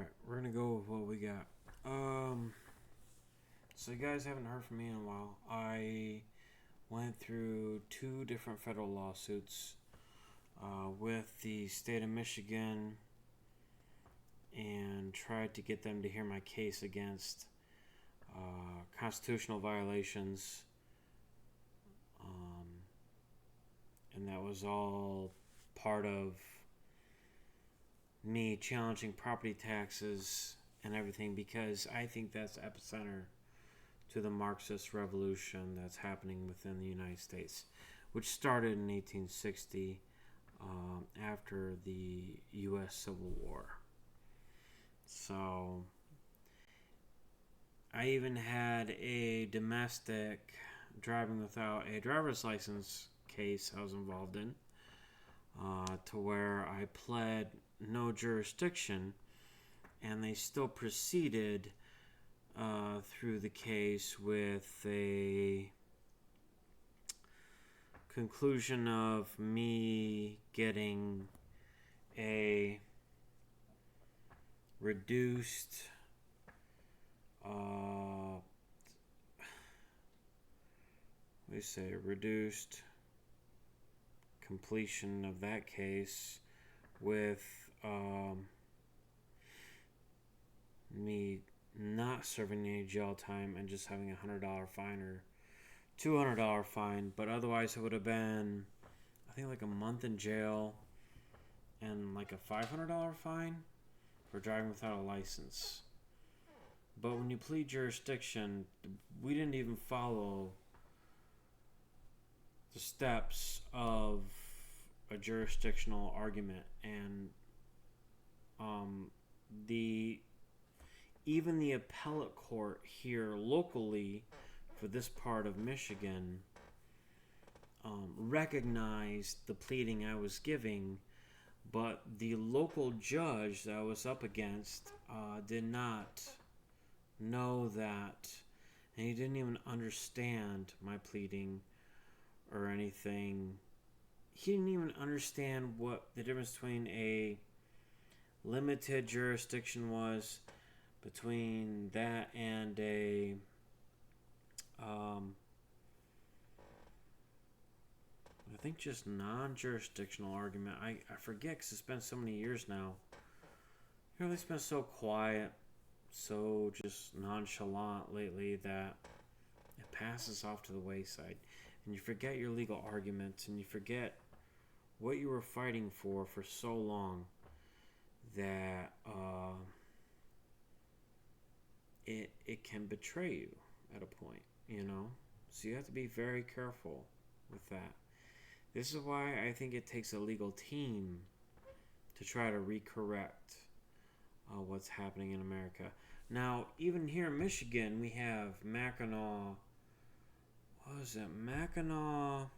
Alright, we're gonna go with what we got. So you guys haven't heard from me in a while. I went through two different federal lawsuits with the state of Michigan and tried to get them to hear my case against constitutional violations. Um, and that was all part of me challenging property taxes and everything because I think that's the epicenter to the Marxist revolution that's happening within the United States, which started in 1860 after the U.S. Civil War. So I even had a domestic driving without a driver's license case I was involved in, to where I pled no jurisdiction, and they still proceeded through the case with a conclusion of me getting a reduced reduced completion of that case with me not serving any jail time and just having $100 fine or $200 fine, but otherwise it would have been, I think, like a month in jail and like a $500 fine for driving without a license. But when you plead jurisdiction, we didn't even follow the steps of a jurisdictional argument, and the even the appellate court here locally for this part of Michigan recognized the pleading I was giving, but the local judge that I was up against did not know that, and he didn't even understand my pleading or anything. He didn't even understand what the difference between a limited jurisdiction was, between that and a I think just non-jurisdictional argument. I forget because it's been so many years now. You know, it's been so quiet, so just nonchalant lately that it passes off to the wayside. And you forget your legal arguments, and you forget what you were fighting for so long that it can betray you at a point, you know? So you have to be very careful with that. This is why I think it takes a legal team to try to recorrect what's happening in America. Now, even here in Michigan, we have Mackinac. What was it? Mackinac.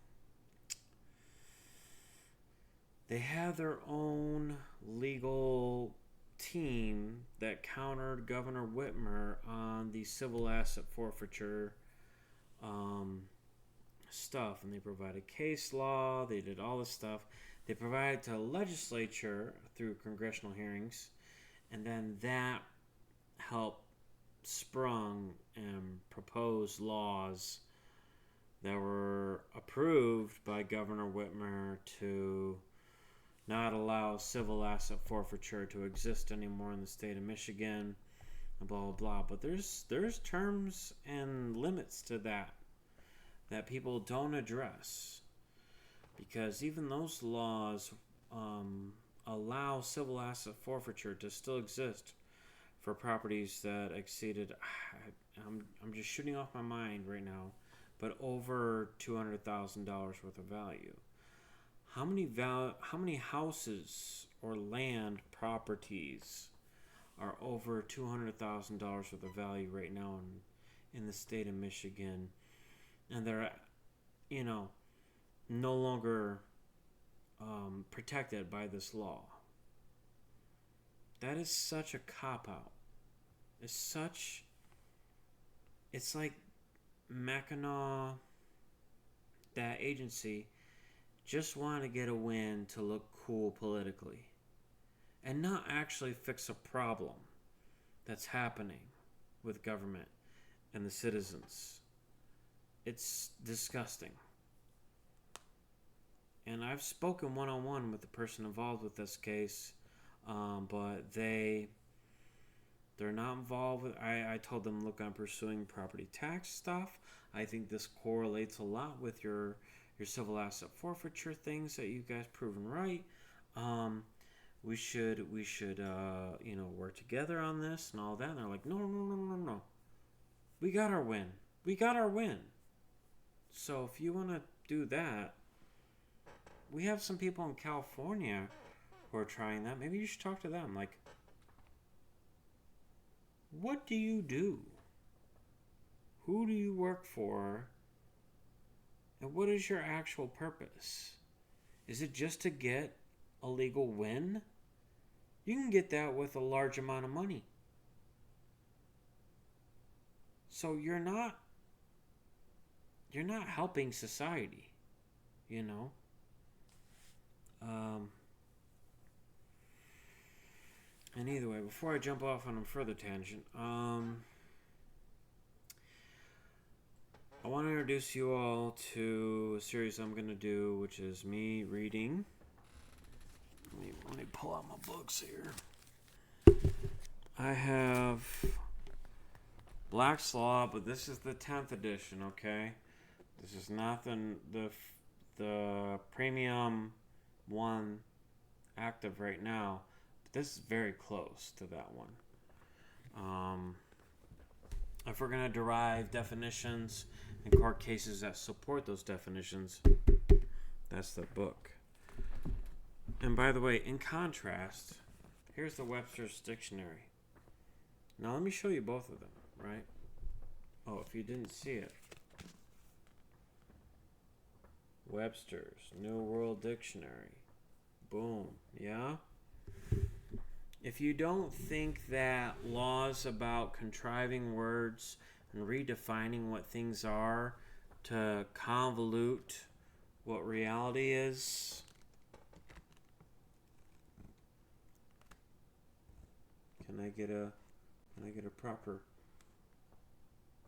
They have their own legal team that countered Governor Whitmer on the civil asset forfeiture stuff, and they provided case law. They did all this stuff. They provided to the legislature through congressional hearings, and then that helped sprung and propose laws that were approved by Governor Whitmer to not allow civil asset forfeiture to exist anymore in the state of Michigan, and blah blah blah. But there's terms and limits to that people don't address, because even those laws allow civil asset forfeiture to still exist for properties that exceeded, I'm just shooting off my mind right now, but over $200,000 worth of value. How many houses or land properties are over $200,000 worth of value right now in the state of Michigan, and they're, you know, no longer protected by this law? That is such a cop out. It's like Mackinac, that agency, just wanted to get a win to look cool politically and not actually fix a problem. that's happening with government and the citizens. It's disgusting. And I've spoken one-on-one with the person involved with this case, but they're not involved with. I told them, look, I'm pursuing property tax stuff. I think this correlates a lot with your civil asset forfeiture things that you guys proven right. We should work together on this and all that. And they're like, no. We got our win. So if you want to do that, we have some people in California who are trying that. Maybe you should talk to them. Like, what do you do? Who do you work for? And what is your actual purpose? Is it just to get a legal win? You can get that with a large amount of money. So you're not helping society, you know? And either way, before I jump off on a further tangent, I want to introduce you all to a series I'm going to do, which is me reading. Let me pull out my books here. I have Black's Law, but this is the 10th edition, okay? This is not the premium one active right now. But this is very close to that one. If we're going to derive definitions and court cases that support those definitions, that's the book. And by the way, in contrast, here's the Webster's Dictionary. Now let me show you both of them, right? Oh, if you didn't see it. Webster's New World Dictionary. Boom. Yeah? If you don't think that laws about contriving words and redefining what things are to convolute what reality is, can I get a proper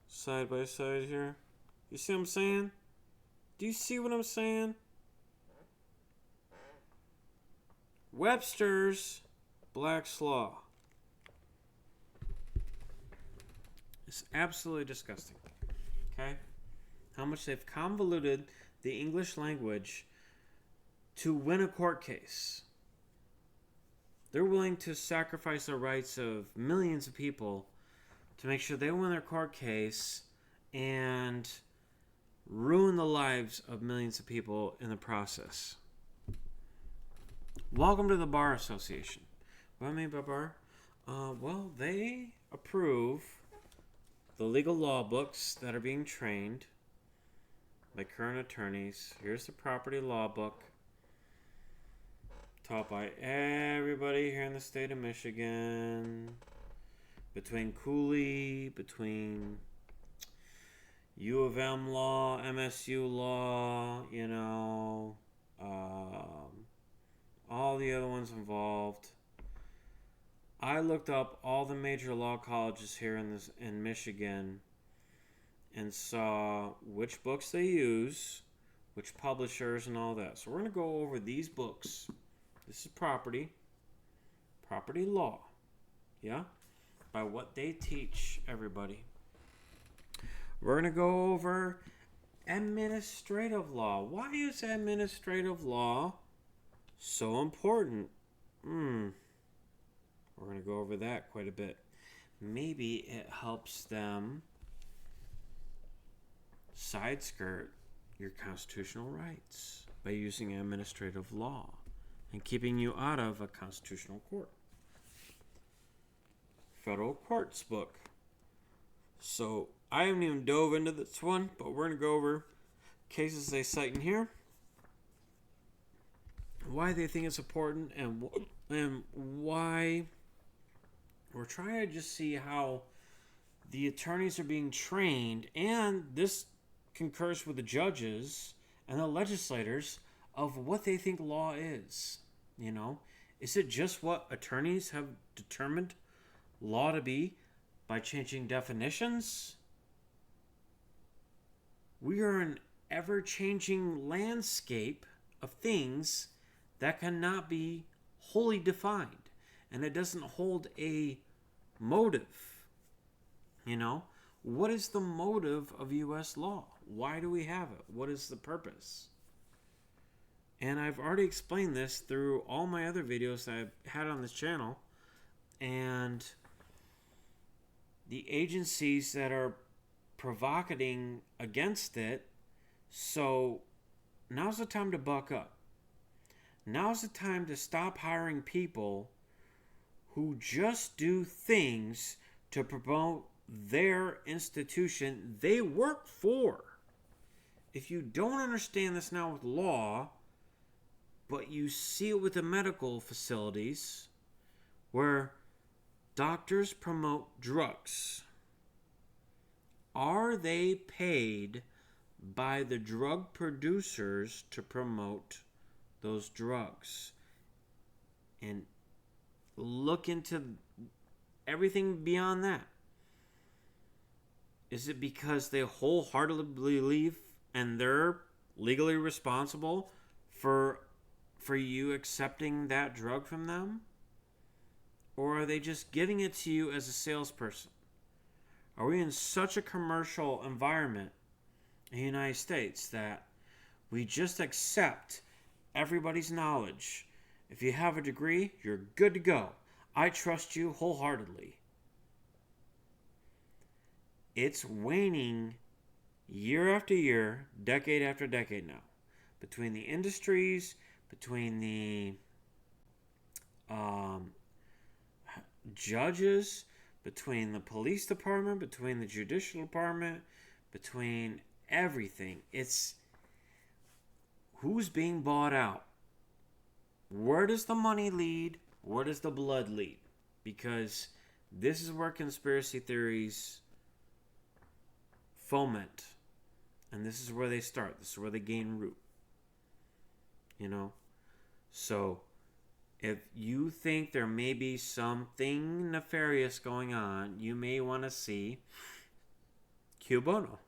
side by side here? You see what I'm saying? Do you see what I'm saying? Webster's Black's Law. It's absolutely disgusting. Okay? How much they've convoluted the English language to win a court case. They're willing to sacrifice the rights of millions of people to make sure they win their court case and ruin the lives of millions of people in the process. Welcome to the Bar Association. What do I mean by bar? Well, they approve the legal law books that are being trained by current attorneys. Here's the property law book, taught by everybody here in the state of Michigan, between Cooley, between U of M law, MSU law, all the other ones involved. I looked up all the major law colleges here in Michigan and saw which books they use, which publishers, and all that. So we're going to go over these books. This is property law, yeah, by what they teach everybody. We're going to go over administrative law. Why is administrative law so important? We're going to go over that quite a bit. Maybe it helps them side skirt your constitutional rights by using administrative law and keeping you out of a constitutional court. Federal Courts book. So I haven't even dove into this one, but we're going to go over cases they cite in here, why they think it's important, and why we're trying to just see how the attorneys are being trained, and this concurs with the judges and the legislators of what they think law is. Is it just what attorneys have determined law to be by changing definitions? We are an ever-changing landscape of things that cannot be wholly defined, and it doesn't hold a motive. What is the motive of U.S. law? Why do we have it? What is the purpose? And I've already explained this through all my other videos that I've had on this channel, and the agencies that are provocating against it. So now's the time to buck up. Now's the time to stop hiring people who just do things to promote their institution they work for. If you don't understand this now with law, but you see it with the medical facilities where doctors promote drugs, are they paid by the drug producers to promote those drugs? And look into everything beyond that. Is it because they wholeheartedly believe and they're legally responsible for you accepting that drug from them? Or are they just giving it to you as a salesperson? Are we in such a commercial environment in the United States that we just accept everybody's knowledge? If you have a degree, you're good to go. I trust you wholeheartedly. It's waning year after year, decade after decade now. Between the industries, between the judges, between the police department, between the judicial department, between everything. It's who's being bought out. Where does the money lead? Where does the blood lead? Because this is where conspiracy theories foment. And this is where they start. This is where they gain root. So if you think there may be something nefarious going on, you may want to see Cui bono,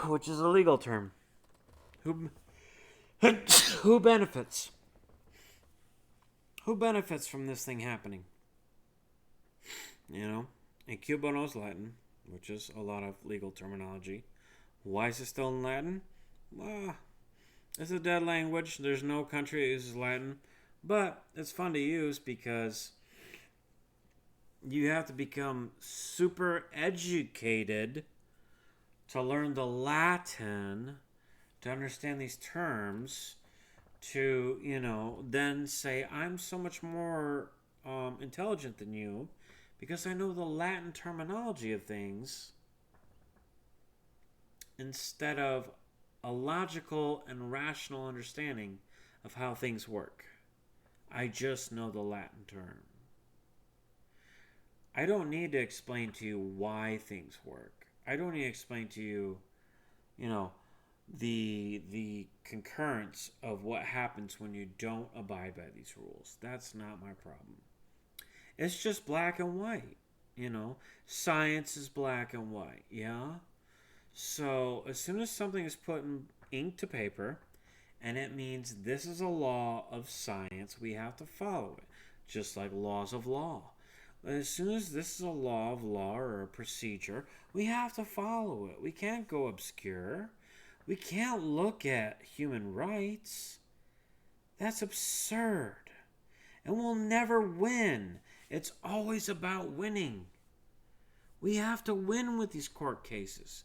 which is a legal term. Who benefits? Who benefits from this thing happening? And cui bono is Latin, which is a lot of legal terminology. Why is it still in Latin? Well, it's a dead language. There's no country that uses Latin. But it's fun to use because you have to become super educated to learn the Latin, to understand these terms, to, then say, I'm so much more intelligent than you because I know the Latin terminology of things instead of a logical and rational understanding of how things work. I just know the Latin term. I don't need to explain to you why things work. I don't need to explain to you, the concurrence of what happens when you don't abide by these rules. That's not my problem. It's just black and white. Science is black and white. Yeah? So as soon as something is put in ink to paper, and it means this is a law of science, we have to follow it. Just like laws of law. As soon as this is a law of law or a procedure, we have to follow it. We can't go obscure. We can't look at human rights. That's absurd. And we'll never win. It's always about winning. We have to win with these court cases.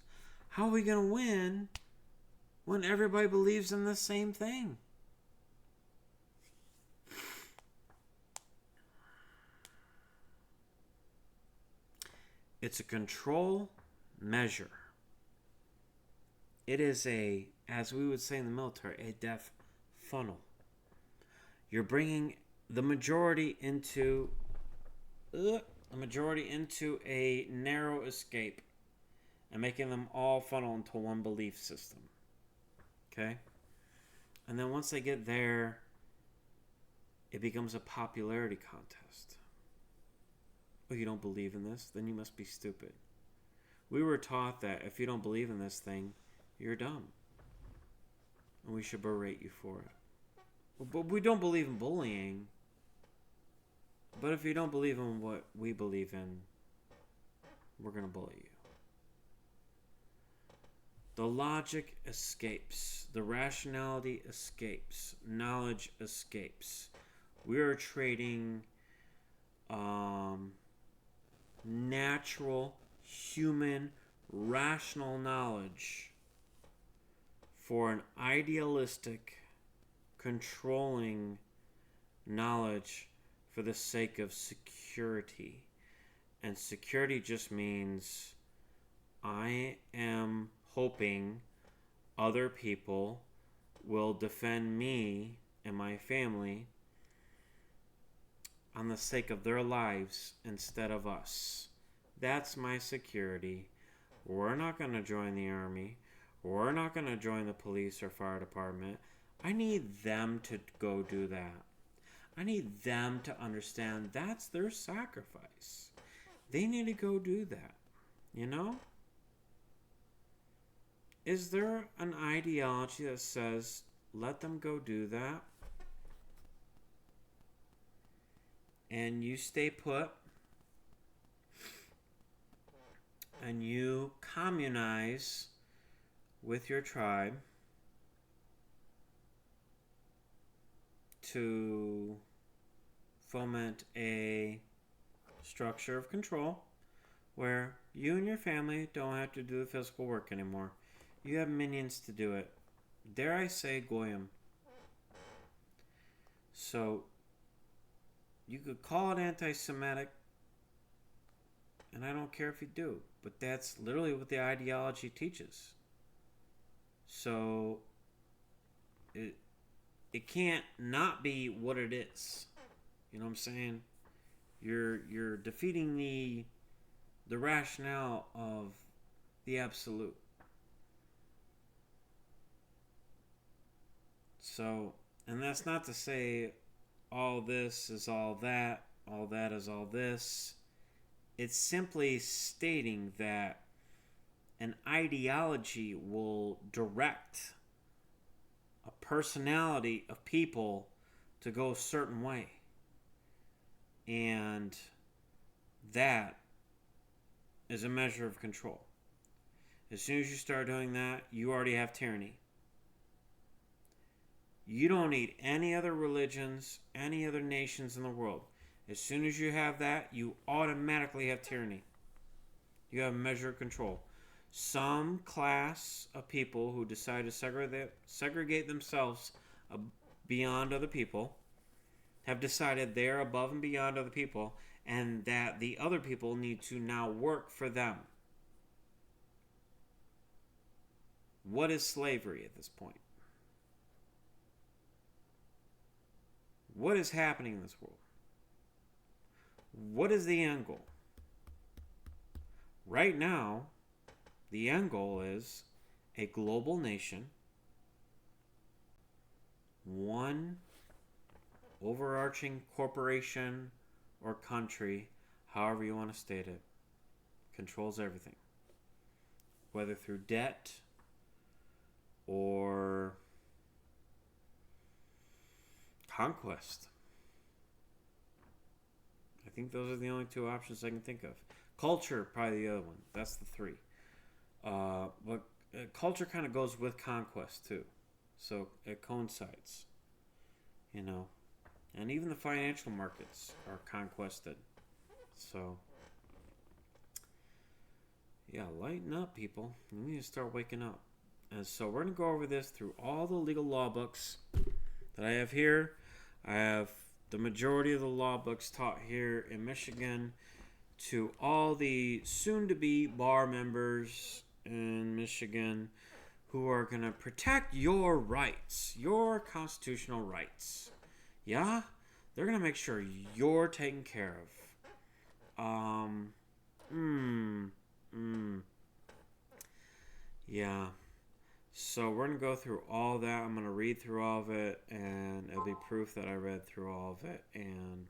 How are we going to win when everybody believes in the same thing? It's a control measure. It is as we would say in the military, a death funnel. You're bringing the majority into a narrow escape and making them all funnel into one belief system. Okay? And then once they get there, it becomes a popularity contest. Oh, you don't believe in this? Then you must be stupid. We were taught that if you don't believe in this thing, you're dumb. And we should berate you for it. But we don't believe in bullying. But if you don't believe in what we believe in, we're going to bully you. The logic escapes. The rationality escapes. Knowledge escapes. We are trading natural, human, rational knowledge for an idealistic, controlling knowledge for the sake of security. And security just means I am hoping other people will defend me and my family on the sake of their lives instead of us. That's my security. We're not going to join the army. We're not going to join the police or fire department. I need them to go do that. I need them to understand that's their sacrifice. They need to go do that. You know? Is there an ideology that says, let them go do that? And you stay put, and you communize with your tribe to foment a structure of control where you and your family don't have to do the physical work anymore. You have minions to do it. Dare I say Goyim. So you could call it anti-Semitic, and I don't care if you do, but that's literally what the ideology teaches. So it can't not be what it is. You know what I'm saying? You're defeating the rationale of the absolute. So, and that's not to say all this is all that is all this. It's simply stating that an ideology will direct a personality of people to go a certain way. And that is a measure of control. As soon as you start doing that, you already have tyranny. You don't need any other religions, any other nations in the world. As soon as you have that, you automatically have tyranny. You have a measure of control. Some class of people who decide to segregate themselves beyond other people have decided they're above and beyond other people, and that the other people need to now work for them. What is slavery at this point? What is happening in this world? What is the end goal? Right now, the end goal is a global nation, one overarching corporation or country, however you want to state it, controls everything. Whether through debt or conquest. I think those are the only two options I can think of. Culture, probably the other one. That's the three. But culture kind of goes with conquest too. So it coincides. You know. And even the financial markets are conquested. So, yeah, lighten up, people. You need to start waking up. And so we're going to go over this through all the legal law books that I have here. I have the majority of the law books taught here in Michigan to all the soon-to-be bar members in Michigan who are going to protect your rights, your constitutional rights. Yeah? They're going to make sure you're taken care of. Yeah. So we're going to go through all that. I'm going to read through all of it, and it'll be proof that I read through all of it. And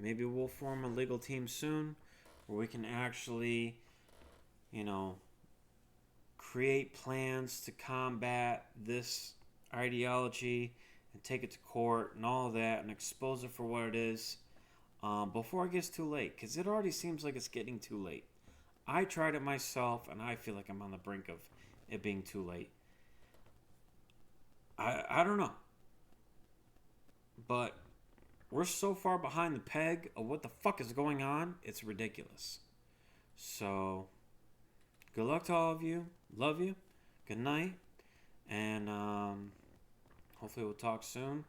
maybe we'll form a legal team soon where we can actually, you know, create plans to combat this ideology and take it to court and all of that and expose it for what it is before it gets too late, because it already seems like it's getting too late. I tried it myself and I feel like I'm on the brink of it being too late. I don't know. But we're so far behind the peg of what the fuck is going on, it's ridiculous. So, good luck to all of you. Love you. Good night. And hopefully we'll talk soon.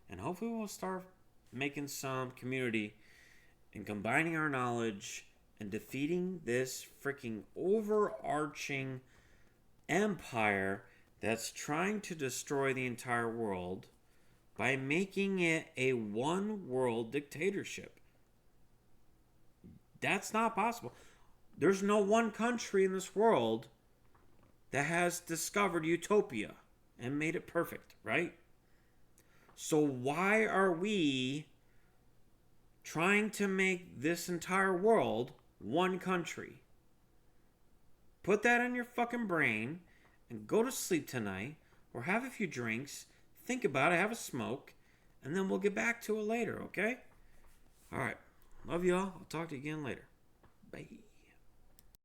And hopefully we'll start making some community and combining our knowledge and defeating this freaking overarching empire that's trying to destroy the entire world by making it a one world dictatorship. That's not possible. There's no one country in this world that has discovered utopia and made it perfect, right? So why are we trying to make this entire world one country? Put that in your fucking brain and go to sleep tonight or have a few drinks, think about it, have a smoke, and then we'll get back to it later, okay? All right. Love y'all. I'll talk to you again later. Bye.